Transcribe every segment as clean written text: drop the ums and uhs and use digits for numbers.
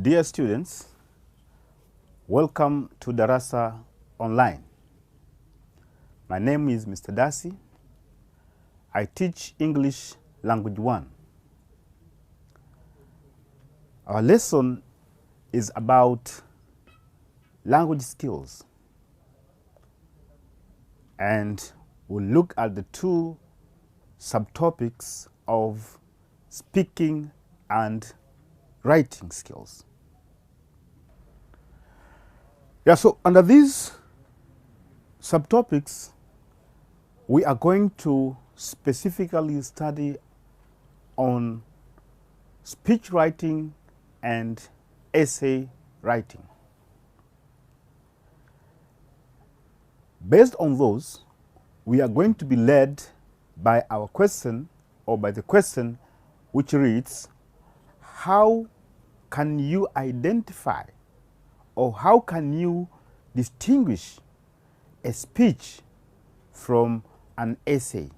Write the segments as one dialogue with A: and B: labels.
A: Dear students, welcome to Darasa Online. My name is Mr. Darcy. I teach English Language 1. Our lesson is about language skills, and we'll look at the two subtopics of speaking and writing skills. So under these subtopics, we are going to specifically study on speech writing and essay writing. Based on those, we are going to be led by our question, or by the question which reads, how can you identify, or how can you distinguish a speech from an essay?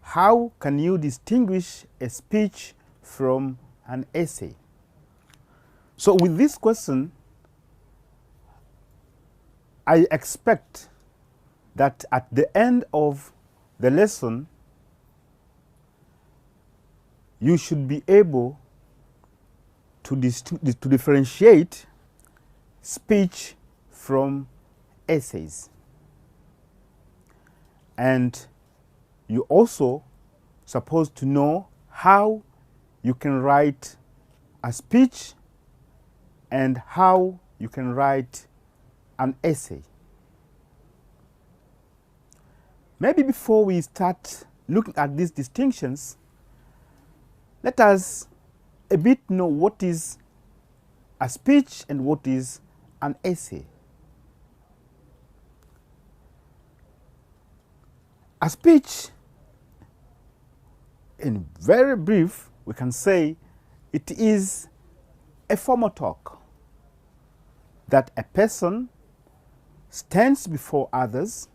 A: How can you distinguish a speech from an essay? So with this question, I expect that at the end of the lesson, you should be able to differentiate speech from essays. And you also supposed to know how you can write a speech and how you can write an essay. Maybe before we start looking at these distinctions, let us a bit know what is a speech and what is an essay. A speech, in very brief, we can say it is a formal talk that a person stands before others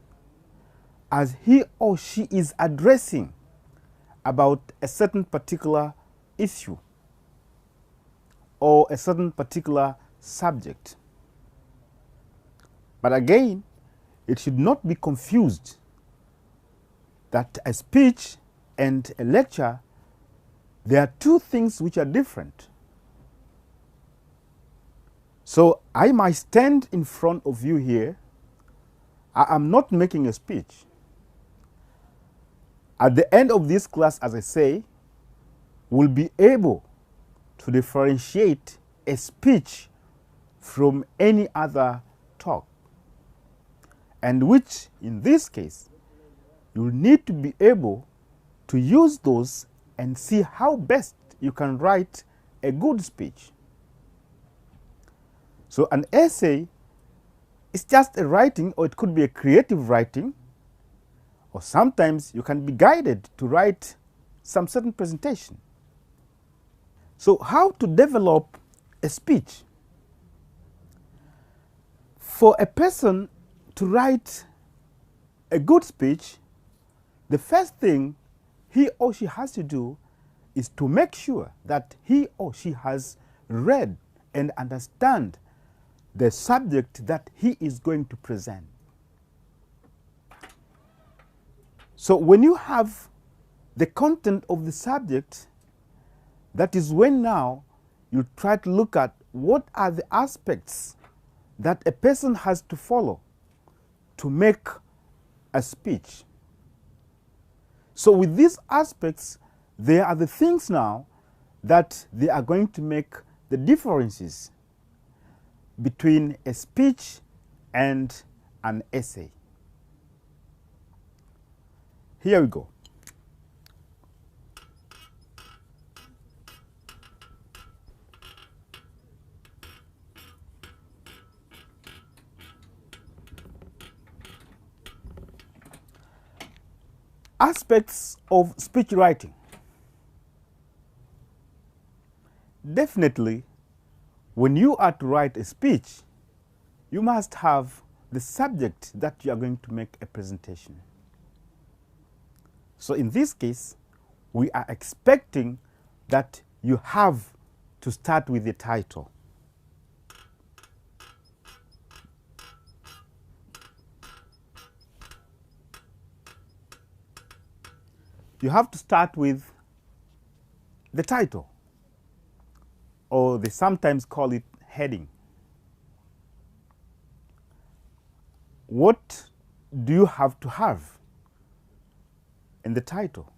A: as he or she is addressing about a certain particular issue or a certain particular subject. But again, it should not be confused that a speech and a lecture, there are two things which are different. So I might stand in front of you here. I am not making a speech. At the end of this class, as I say, we'll be able to differentiate a speech from any other talk, and which, in this case, you need to be able to use those and see how best you can write a good speech. So an essay is just a writing, or it could be a creative writing, or sometimes you can be guided to write some certain presentation. So how to develop a speech? For a person to write a good speech, the first thing he or she has to do is to make sure that he or she has read and understand the subject that he is going to present. So when you have the content of the subject, that is when now you try to look at what are the aspects that a person has to follow to make a speech. So with these aspects, there are the things now that they are going to make the differences between a speech and an essay. Here we go. Aspects of speech writing. Definitely, when you are to write a speech, you must have the subject that you are going to make a presentation. So in this case, we are expecting that you have to start with the title. You have to start with the title, or they sometimes call it heading. What do you have to have in the title?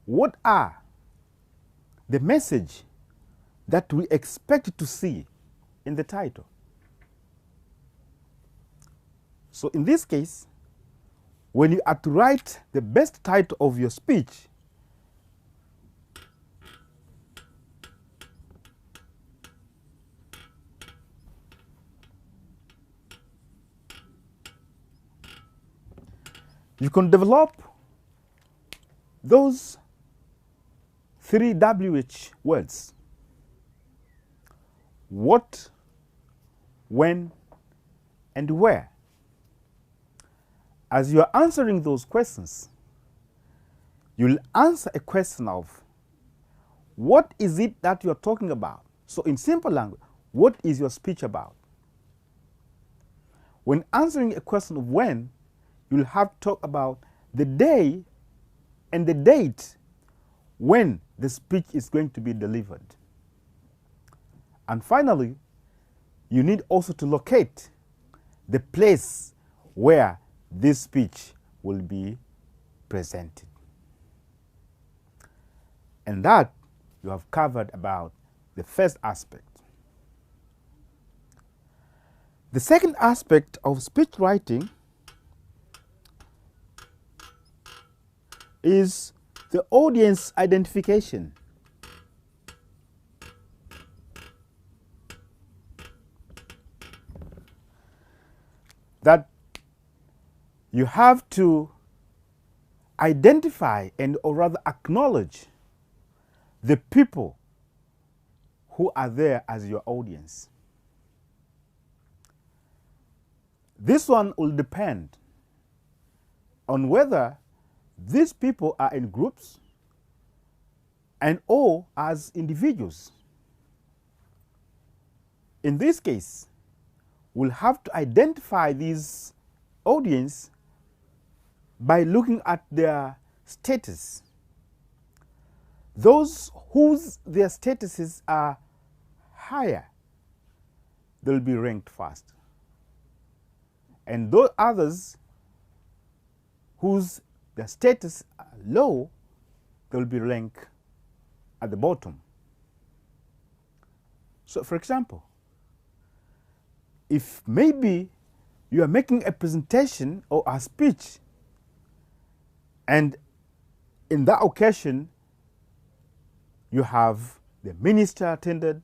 A: What are the message that we expect to see in the title? So in this case, when you are to write the best title of your speech, you can develop those 3 WH words: what, when, and where. As you are answering those questions, you'll answer a question of what is it that you're talking about? So in simple language, what is your speech about? When answering a question of when, you'll have to talk about the day and the date when the speech is going to be delivered. And finally, you need also to locate the place where this speech will be presented. And that you have covered about the first aspect. The second aspect of speech writing is the audience identification. That you have to identify and or rather acknowledge the people who are there as your audience. This one will depend on whether these people are in groups and or as individuals. In this case, we'll have to identify these audience by looking at their status. Those whose their statuses are higher, they'll be ranked first. And those others whose their status are low, they'll be ranked at the bottom. So for example, if maybe you are making a presentation or a speech, and in that occasion you have the minister attended,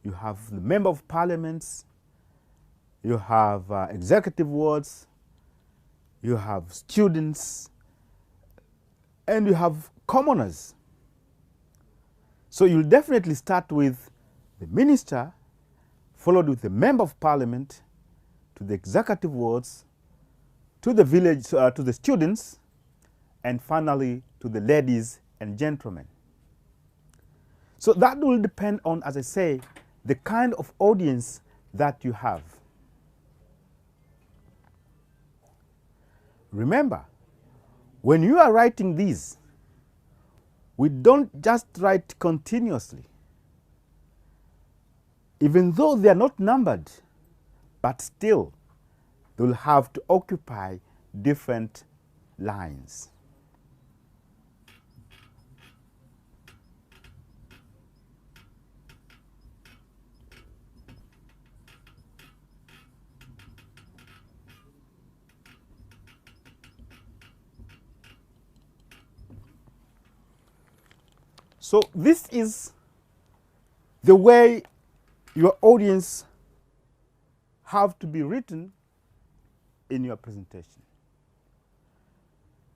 A: you have the member of parliaments, you have executive wards, you have students, and you have commoners. So you'll definitely start with the minister, followed with the member of parliament, to the executive wards, to the village, to the students, and finally to the ladies and gentlemen. So that will depend on, as I say, the kind of audience that you have. Remember, when you are writing these, we don't just write continuously. Even though they are not numbered, but still they will have to occupy different lines. So this is the way your audience have to be written in your presentation.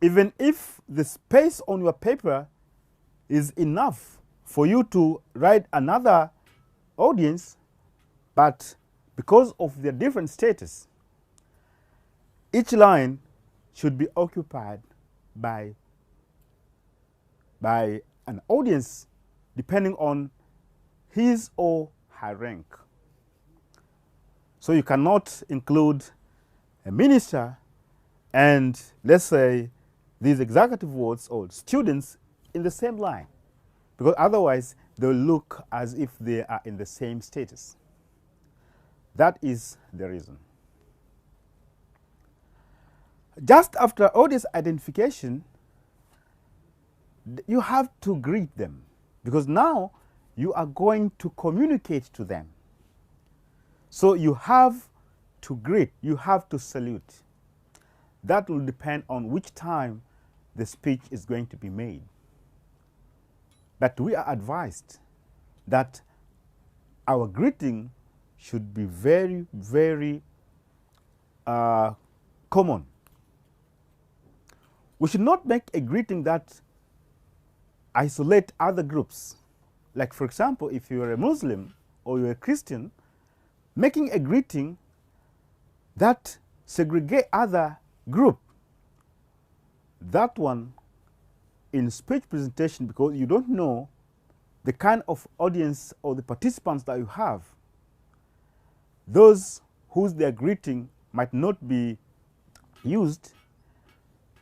A: Even if the space on your paper is enough for you to write another audience, but because of their different status, each line should be occupied by an audience depending on his or her rank. So you cannot include a minister and, let's say, these executive wards or students in the same line, because otherwise they will look as if they are in the same status. That is the reason. Just after audience identification, you have to greet them, because now you are going to communicate to them. So you have to greet, you have to salute. That will depend on which time the speech is going to be made. But we are advised that our greeting should be very, very common. We should not make a greeting that isolate other groups. Like, for example, if you're a Muslim or you're a Christian, making a greeting that segregate other group, that one in speech presentation, because you don't know the kind of audience or the participants that you have, those whose their greeting might not be used,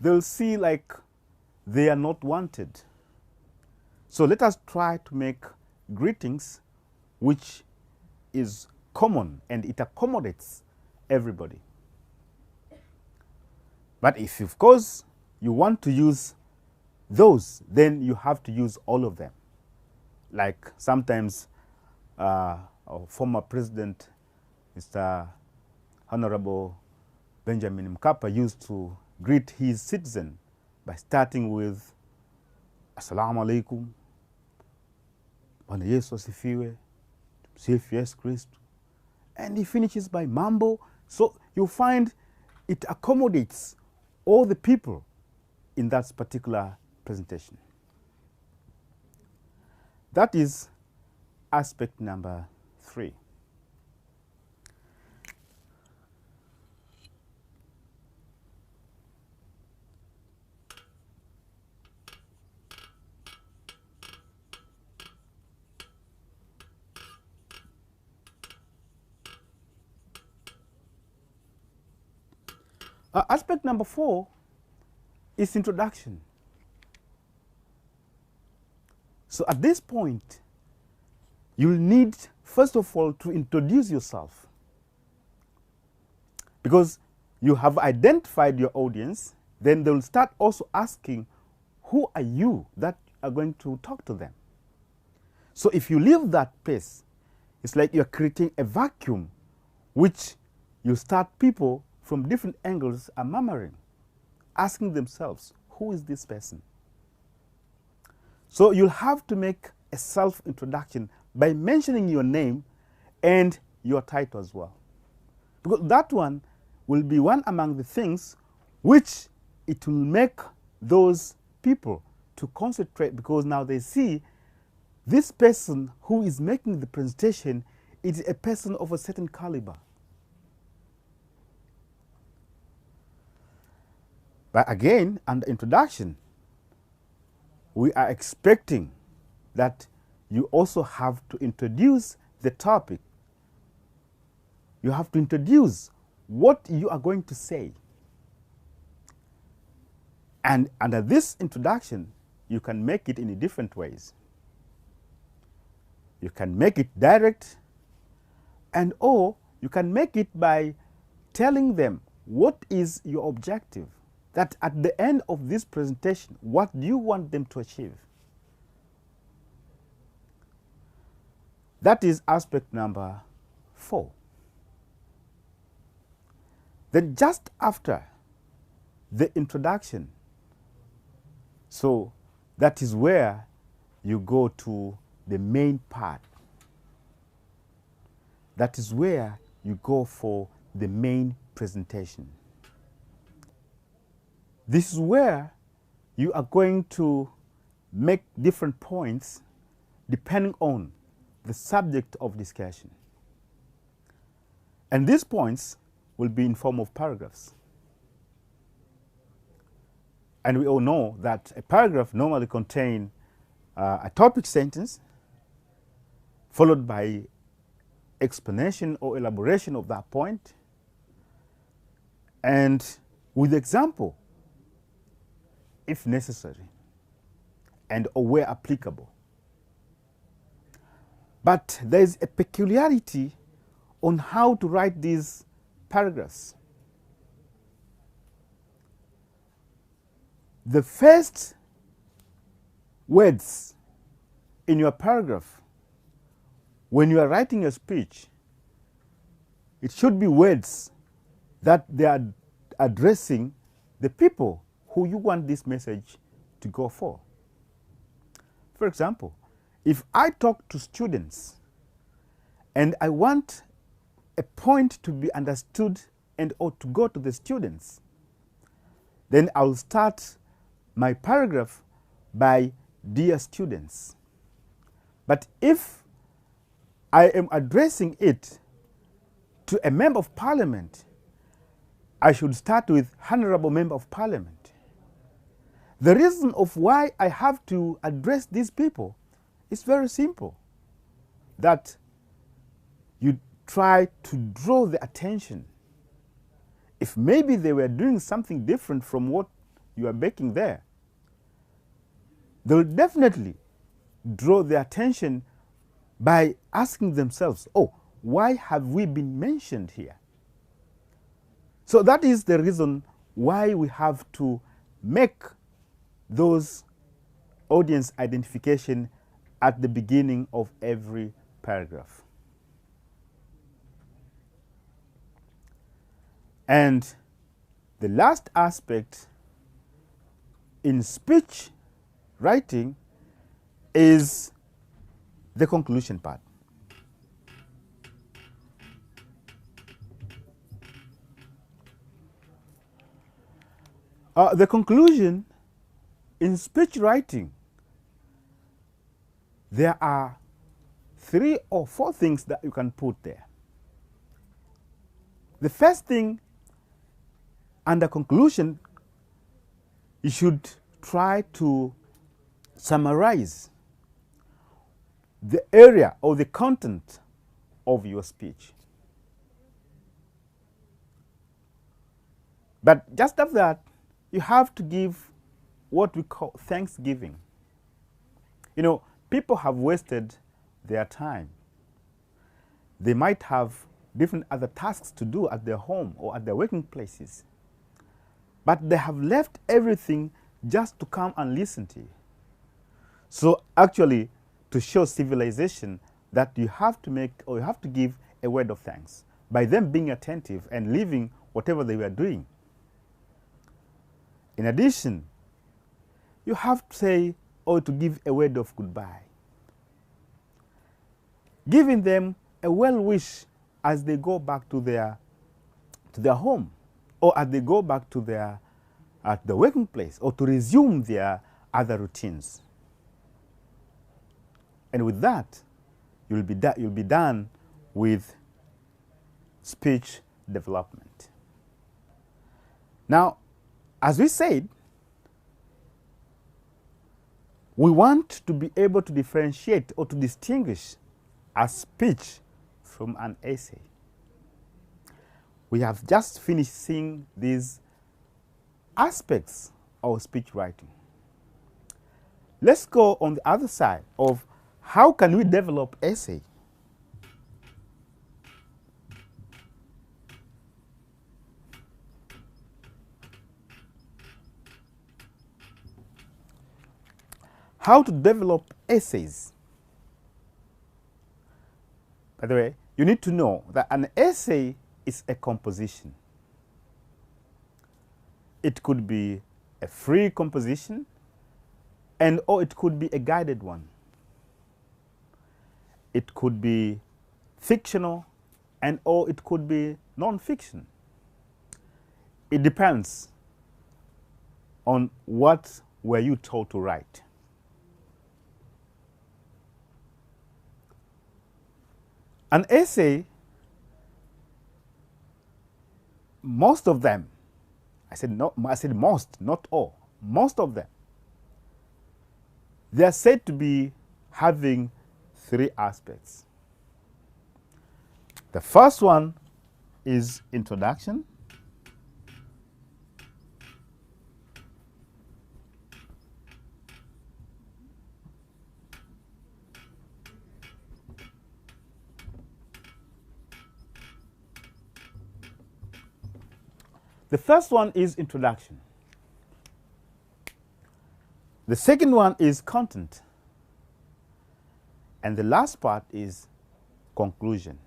A: they'll see like they are not wanted. So let us try to make greetings which is common and it accommodates everybody. But if, of course, you want to use those, then you have to use all of them. Like sometimes our former president, Mr. Honorable Benjamin Mkapa, used to greet his citizen by starting with Assalamu alaikum, Bwana Yesu asifiwe, tumsifu Yesu Kristo, and he finishes by mambo. So you find it accommodates all the people in that particular presentation. That is aspect number 3. Aspect number 4 is introduction. So at this point, you'll need, first of all, to introduce yourself, because you have identified your audience. Then they'll start also asking, who are you that are going to talk to them? So if you leave that pace, it's like you're creating a vacuum, which you start people from different angles are murmuring, asking themselves, who is this person? So you'll have to make a self-introduction by mentioning your name and your title as well. Because that one will be one among the things which it will make those people to concentrate, because now they see this person who is making the presentation is a person of a certain caliber. But again, under introduction, we are expecting that you also have to introduce the topic. You have to introduce what you are going to say. And under this introduction, you can make it in different ways. You can make it direct, and or you can make it by telling them what is your objective. That at the end of this presentation, what do you want them to achieve? That is aspect number 4. Then just after the introduction, so that is where you go to the main part. That is where you go for the main presentation. This is where you are going to make different points depending on the subject of discussion. And these points will be in form of paragraphs. And we all know that a paragraph normally contains a topic sentence followed by explanation or elaboration of that point, and with example if necessary and or where applicable. But there is a peculiarity on how to write these paragraphs. The first words in your paragraph, when you are writing a speech, it should be words that they are addressing the people who you want this message to go for. For example, if I talk to students and I want a point to be understood and or to go to the students, then I'll start my paragraph by dear students. But if I am addressing it to a member of parliament, I should start with honorable member of parliament. The reason of why I have to address these people is very simple, that you try to draw the attention. If maybe they were doing something different from what you are making there, they will definitely draw the attention by asking themselves, oh, why have we been mentioned here? So that is the reason why we have to make those audience identification at the beginning of every paragraph. And the last aspect in speech writing is the conclusion part. The conclusion in speech writing, there are 3 or 4 things that you can put there. The first thing under conclusion, you should try to summarize the area or the content of your speech. But just after that, you have to give what we call thanksgiving. You know, people have wasted their time. They might have different other tasks to do at their home or at their working places, but they have left everything just to come and listen to you. So actually, to show civilization, that you have to make or you have to give a word of thanks by them being attentive and leaving whatever they were doing. In addition, you have to say or to give a word of goodbye, giving them a well wish as they go back to their home, or as they go back to the working place, or to resume their other routines. And with that, you'll be done with speech development. Now, as we said, we want to be able to differentiate or to distinguish a speech from an essay. We have just finished seeing these aspects of speech writing. Let's go on the other side of how can we develop essay. How to develop essays. By the way, you need to know that an essay is a composition. It could be a free composition, or it could be a guided one. It could be fictional, or it could be non-fiction. It depends on what were you told to write. An essay, most of them, I said most, not all, most of them, they are said to be having three aspects. The first one is introduction. The first one is introduction. The second one is content. And the last part is conclusion.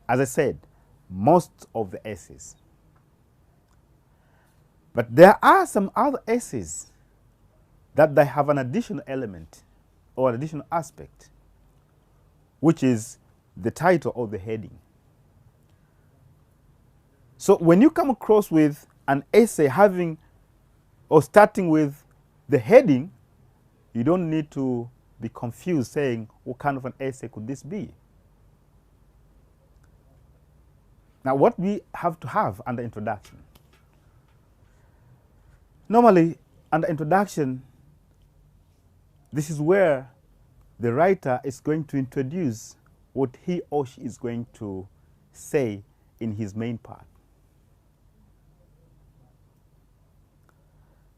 A: As I said, most of the essays. But there are some other essays that they have an additional element or an additional aspect, which is the title or the heading. So when you come across with an essay having or starting with the heading, you don't need to be confused saying, what kind of an essay could this be? Now, what we have to have under introduction. Normally, under introduction, this is where the writer is going to introduce what he or she is going to say in his main part.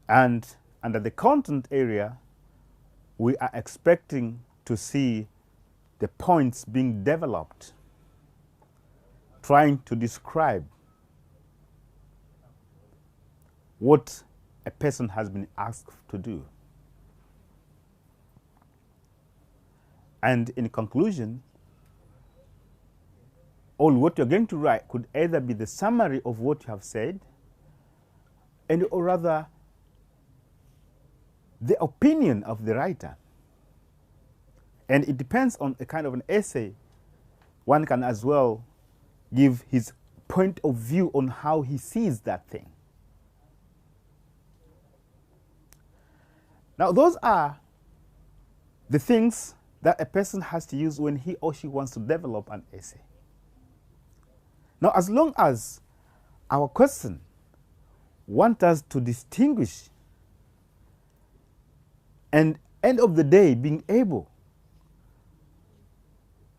A: And under the content area, we are expecting to see the points being developed, trying to describe what a person has been asked to do. And in conclusion, all what you're going to write could either be the summary of what you have said, and or rather the opinion of the writer. And it depends on a kind of an essay. One can as well give his point of view on how he sees that thing. Now, those are the things that a person has to use when he or she wants to develop an essay. Now, as long as our question wants us to distinguish and end of the day being able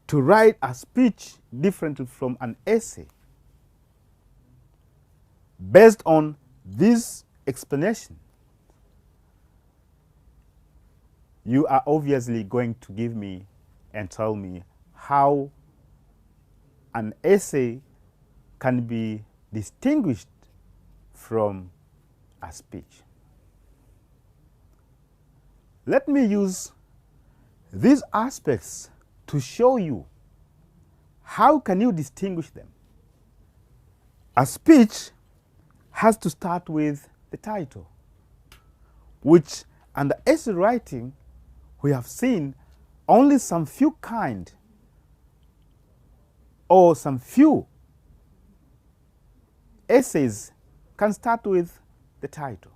A: to write a speech differently from an essay, based on this explanation, you are obviously going to give me and tell me how an essay can be distinguished from a speech. Let me use these aspects to show you how can you distinguish them. A speech has to start with the title, which under essay writing we have seen only some few kind or some few essays can start with the title.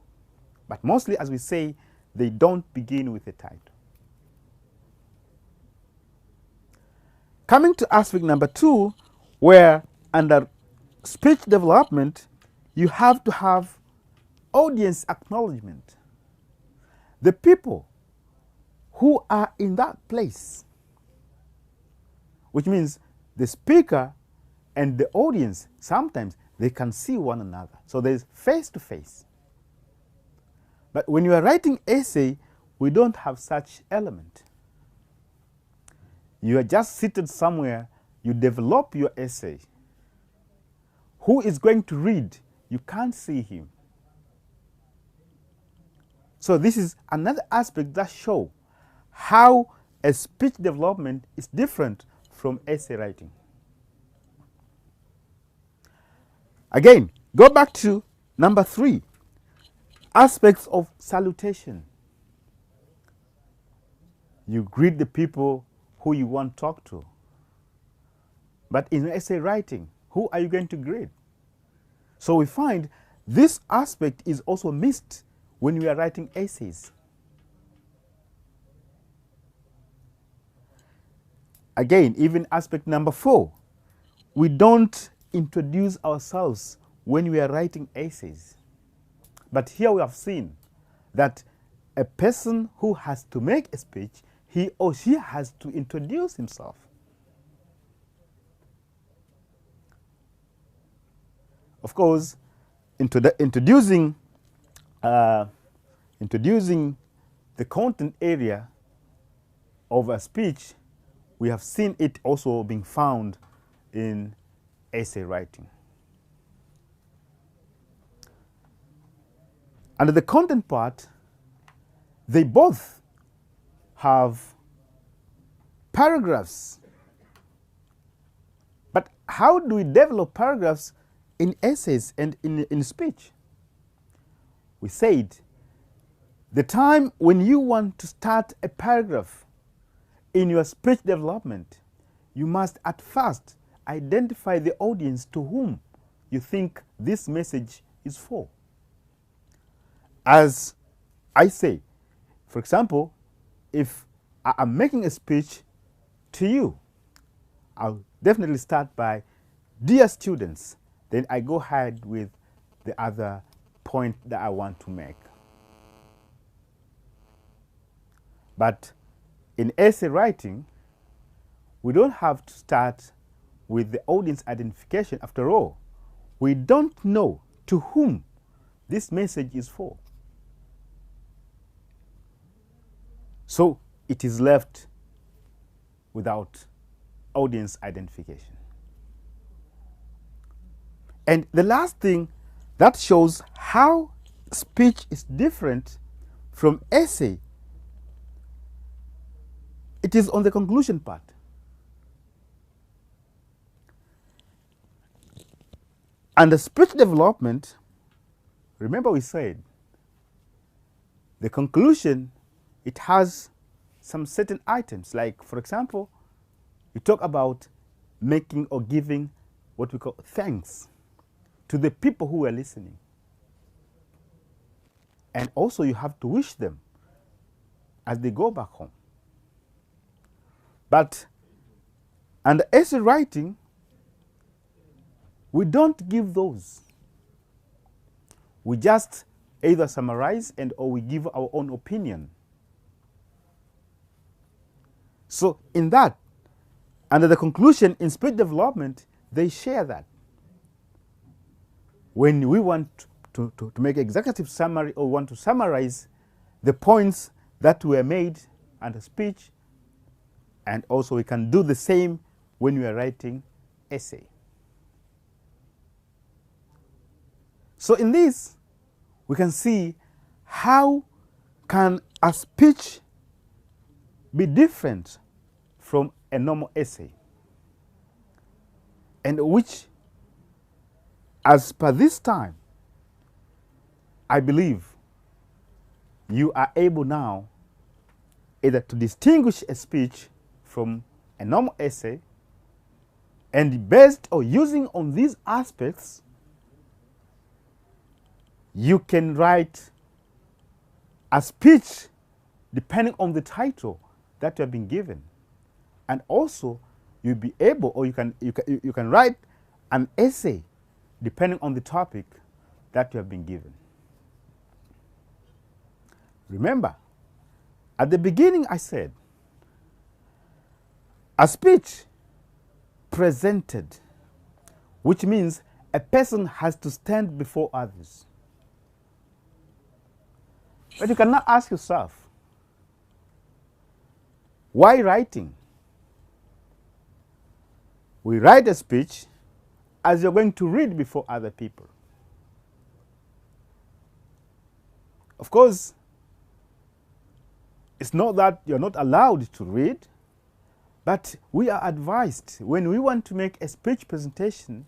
A: But mostly, as we say, they don't begin with a title. Coming to aspect number 2, where under speech development, you have to have audience acknowledgement. The people who are in that place, which means the speaker and the audience, sometimes they can see one another. So there's face-to-face. But when you are writing essay, we don't have such element. You are just seated somewhere, you develop your essay. Who is going to read? You can't see him. So this is another aspect that shows how a speech development is different from essay writing. Again, go back to number 3, aspects of salutation. You greet the people who you want to talk to. But in essay writing, who are you going to greet? So we find this aspect is also missed when we are writing essays. Again, even aspect number 4, we don't introduce ourselves when we are writing essays. But here we have seen that a person who has to make a speech, he or she has to introduce himself. Of course, introducing the content area of a speech, we have seen it also being found in essay writing. Under the content part, they both have paragraphs. But how do we develop paragraphs in essays and in speech? We said the time when you want to start a paragraph in your speech development, you must at first identify the audience to whom you think this message is for. As I say, for example, if I am making a speech to you, I'll definitely start by, dear students, then I go ahead with the other point that I want to make. But in essay writing, we don't have to start with the audience identification. After all, we don't know to whom this message is for. So it is left without audience identification. And the last thing that shows how speech is different from essay, it is on the conclusion part. Under speech development, remember we said the conclusion, it has some certain items, like, for example, you talk about making or giving what we call thanks to the people who are listening. And also you have to wish them as they go back home. But under essay writing, we don't give those. We just either summarize and or we give our own opinion. So in that, under the conclusion in speech development, they share that. When we want to make executive summary or want to summarize the points that were made under speech, and also we can do the same when we are writing essay. So in this, we can see how can a speech be different from a normal essay, and which, as per this time, I believe you are able now either to distinguish a speech from a normal essay, and based or using on these aspects, you can write a speech depending on the title that you have been given. And also, you'll be able, or you can write an essay depending on the topic that you have been given. Remember, at the beginning I said, a speech presented, which means a person has to stand before others. But you cannot ask yourself, why writing? We write a speech as you're going to read before other people. Of course, it's not that you're not allowed to read, but we are advised when we want to make a speech presentation,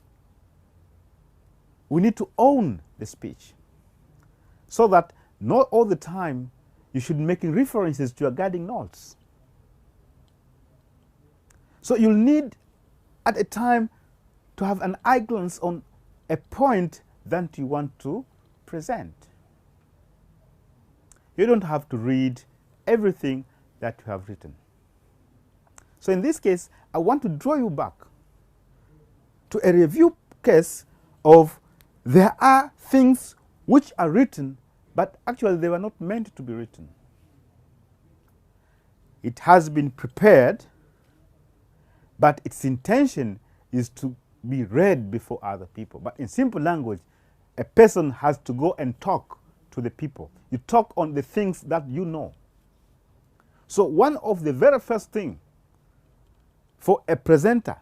A: we need to own the speech, so that not all the time you should be making references to your guiding notes. So you'll need at a time to have an eye glance on a point that you want to present. You don't have to read everything that you have written. So in this case, I want to draw you back to a review case of there are things which are written, but actually they were not meant to be written. It has been prepared, but its intention is to be read before other people. But in simple language, a person has to go and talk to the people. You talk on the things that you know. So one of the very first things for a presenter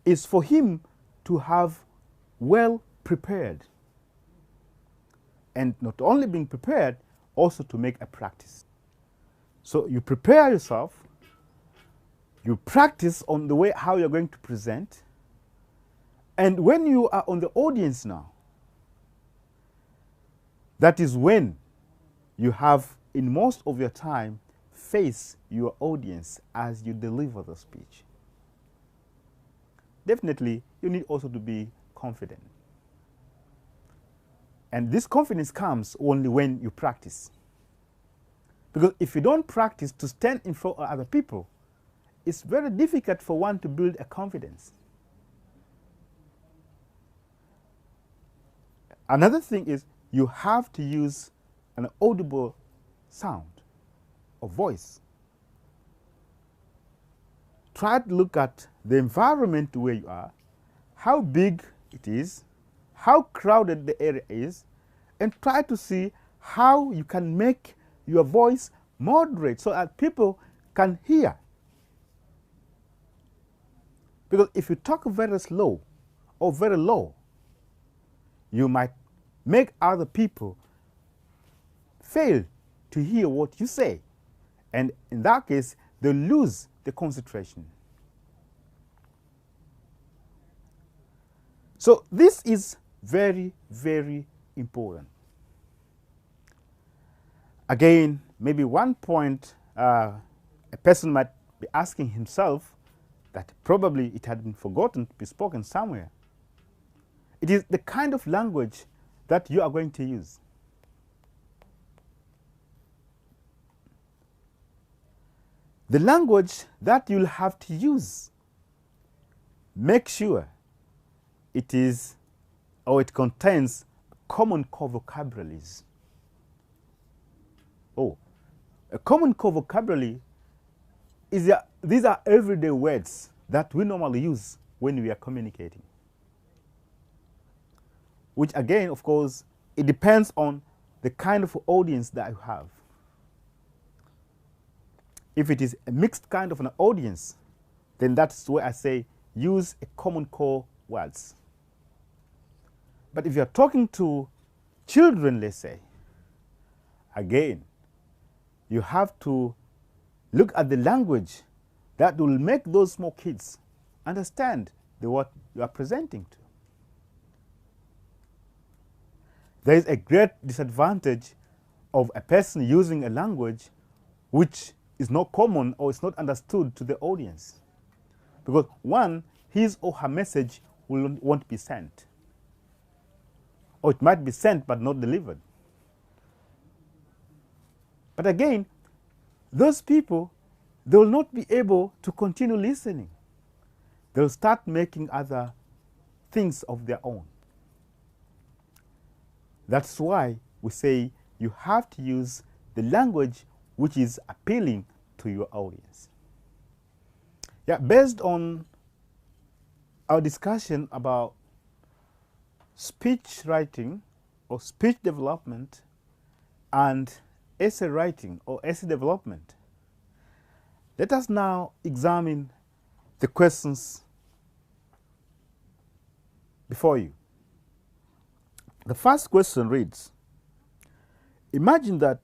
A: is for him to have well prepared. And not only being prepared, also to make a practice. So you prepare yourself, you practice on the way how you're going to present, and when you are on the audience now, that is when you have, in most of your time, face your audience as you deliver the speech. Definitely, you need also to be confident. And this confidence comes only when you practice. Because if you don't practice to stand in front of other people, it's very difficult for one to build a confidence. Another thing is you have to use an audible sound or voice. Try to look at the environment where you are, how big it is, how crowded the area is, and try to see how you can make your voice moderate so that people can hear. Because if you talk very slow or very low, you might make other people fail to hear what you say. And in that case, they lose the concentration. So this is very, very important. Again, maybe one point a person might be asking himself that probably it had been forgotten to be spoken somewhere. It is the kind of language that you are going to use. The language that you'll have to use, make sure it is or it contains common core vocabularies. A common core vocabulary is these are everyday words that we normally use when we are communicating. Which again, of course, it depends on the kind of audience that you have. If it is a mixed kind of an audience, then that's where I say use a common core words. But if you're talking to children, let's say, again, you have to look at the language that will make those small kids understand what you are presenting to. There is a great disadvantage of a person using a language which is not common or is not understood to the audience. Because one, his or her message won't be sent. Or it might be sent but not delivered. But again, those people, they will not be able to continue listening. They'll start making other things of their own. That's why we say you have to use the language which is appealing to your audience. Yeah, based on our discussion about speech writing or speech development and essay writing or essay development, let us now examine the questions before you. The first question reads, imagine that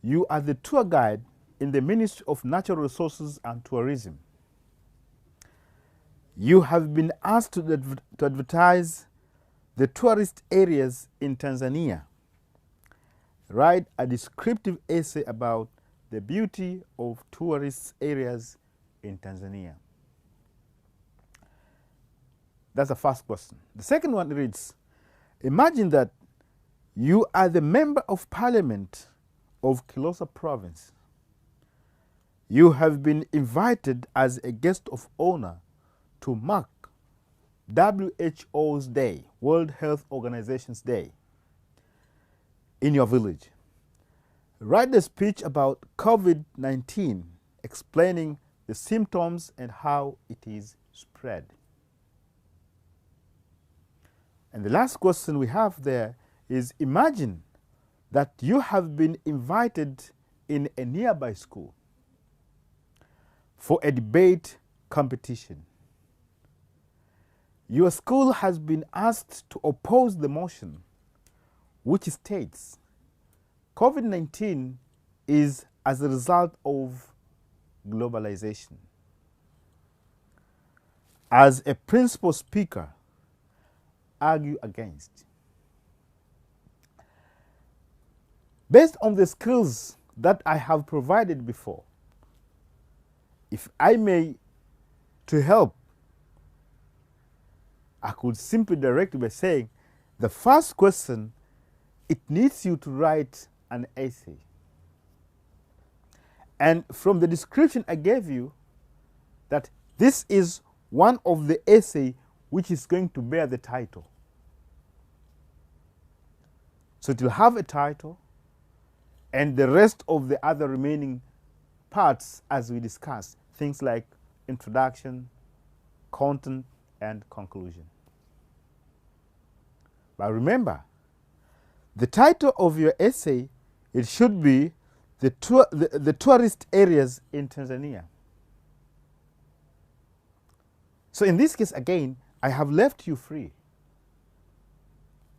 A: you are the tour guide in the Ministry of Natural Resources and Tourism. You have been asked to advertise the tourist areas in Tanzania. Write a descriptive essay about the beauty of tourist areas in Tanzania. That's the first question. The second one reads, imagine that you are the Member of Parliament of Kilosa Province. You have been invited as a guest of honor to mark WHO's Day, World Health Organization's Day, in your village. write a speech about COVID-19, explaining the symptoms and how it is spread. And the last question we have there is, imagine that you have been invited in a nearby school for a debate competition. Your school has been asked to oppose the motion which states COVID-19 is as a result of globalization. As a principal speaker, argue against. Based on the skills that I have provided before, if I may, to help, I could simply direct you by saying, the first question, it needs you to write an essay. And from the description I gave you, that this is one of the essay which is going to bear the title. So it will have a title, and the rest of the other remaining parts, as we discussed, things like introduction, content, and conclusion. But remember, the title of your essay, it should be the tourist areas in Tanzania. So in this case, again, I have left you free.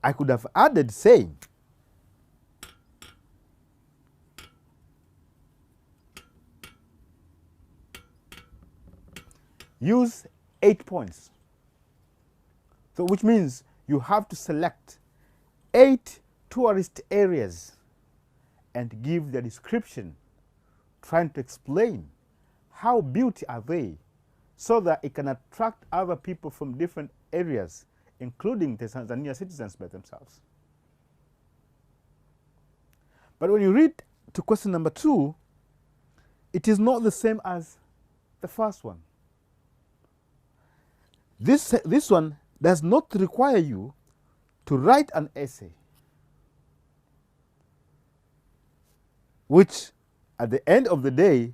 A: I could have added saying, use 8 points. So which means you have to select 8 tourist areas and give the description, trying to explain how beautiful are they, so that it can attract other people from different areas, including the Tanzania citizens by themselves. But when you read to question number 2, it is not the same as the first one. This one does not require you to write an essay, which at the end of the day,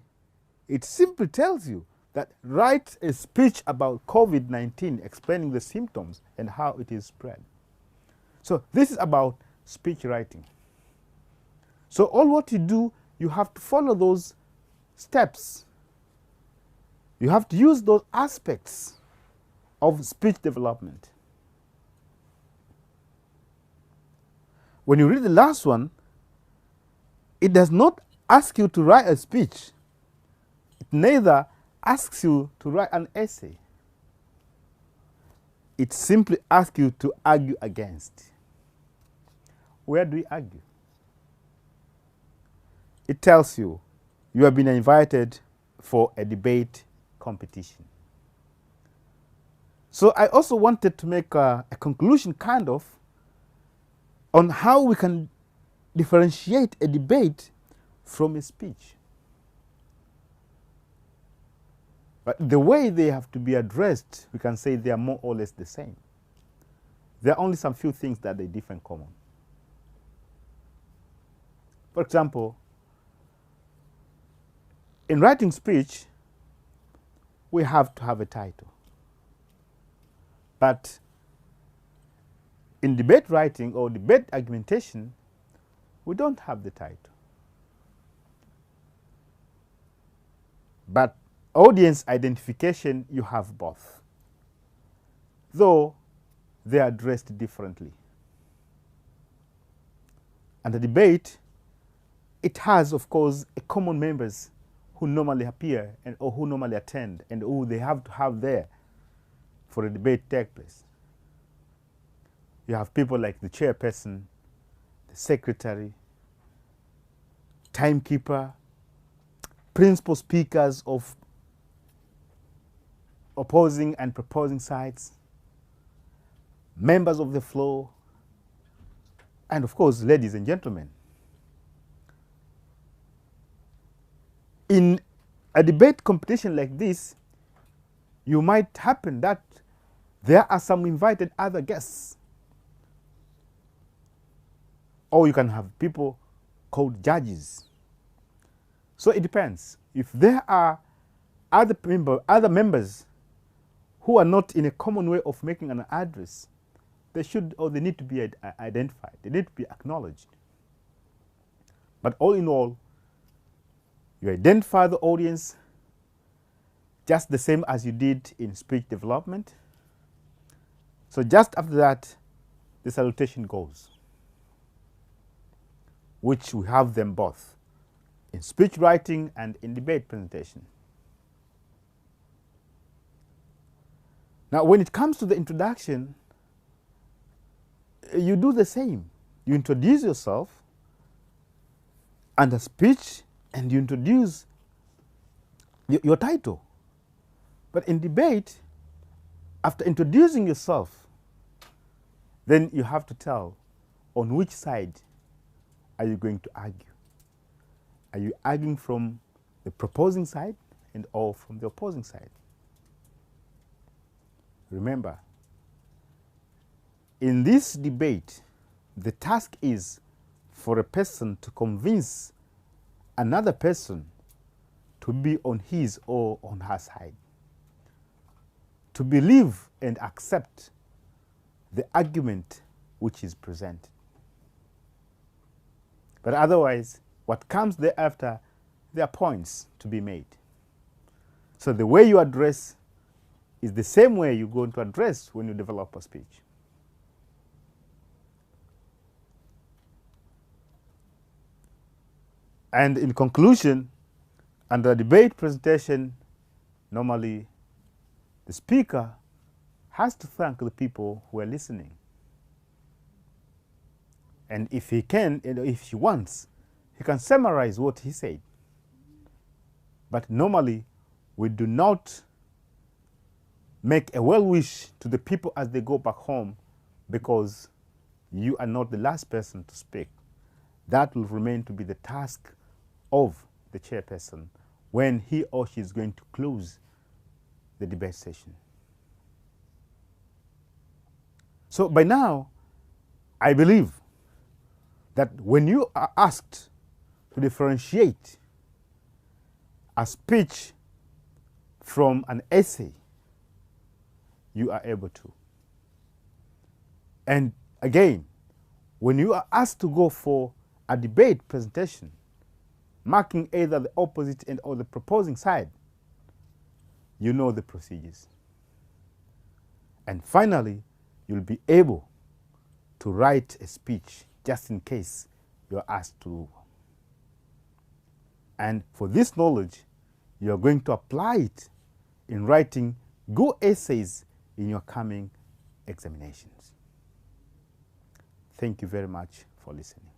A: it simply tells you that write a speech about COVID-19, explaining the symptoms and how it is spread. So this is about speech writing. So all what you do, you have to follow those steps. You have to use those aspects of speech development. When you read the last one, it does not ask you to write a speech. It neither asks you to write an essay. It simply asks you to argue against. Where do we argue? It tells you you have been invited for a debate competition. So I also wanted to make a conclusion, kind of, on how we can differentiate a debate from a speech. But the way they have to be addressed, we can say they are more or less the same. There are only some few things that they differ in common. For example, in writing speech, we have to have a title. But in debate writing or debate argumentation, we don't have the title. But audience identification, you have both, though they are addressed differently. And the debate, it has, of course, a common members who normally appear and or who normally attend and who they have to have there for a debate to take place. You have people like the chairperson, the secretary, timekeeper, principal speakers of opposing and proposing sides, members of the floor, and of course, ladies and gentlemen. In a debate competition like this, you might happen that there are some invited other guests. Or you can have people called judges. So it depends. If there are other members who are not in a common way of making an address, they should or they need to be identified. They need to be acknowledged. But all in all, you identify the audience just the same as you did in speech development. So just after that, the salutation goes, which we have them both in speech writing and in debate presentation. Now, when it comes to the introduction, you do the same. You introduce yourself under speech and you introduce your title. But in debate, after introducing yourself, then you have to tell on which side are you going to argue. Are you arguing from the proposing side or from the opposing side? Remember, in this debate, the task is for a person to convince another person to be on his or on her side, to believe and accept the argument which is presented. But otherwise, what comes thereafter, there are points to be made. So the way you address is the same way you're going to address when you develop a speech. And in conclusion, under debate presentation, normally the speaker has to thank the people who are listening. And if he can, and if he wants, he can summarize what he said. But normally, we do not make a well wish to the people as they go back home, because you are not the last person to speak. That will remain to be the task of the chairperson when he or she is going to close the debate session. So by now, I believe that when you are asked to differentiate a speech from an essay, you are able to. And again, when you are asked to go for a debate presentation, marking either the opposite and or the proposing side, you know the procedures. And finally, you'll be able to write a speech just in case you're asked to. And for this knowledge, you're going to apply it in writing good essays in your coming examinations. Thank you very much for listening.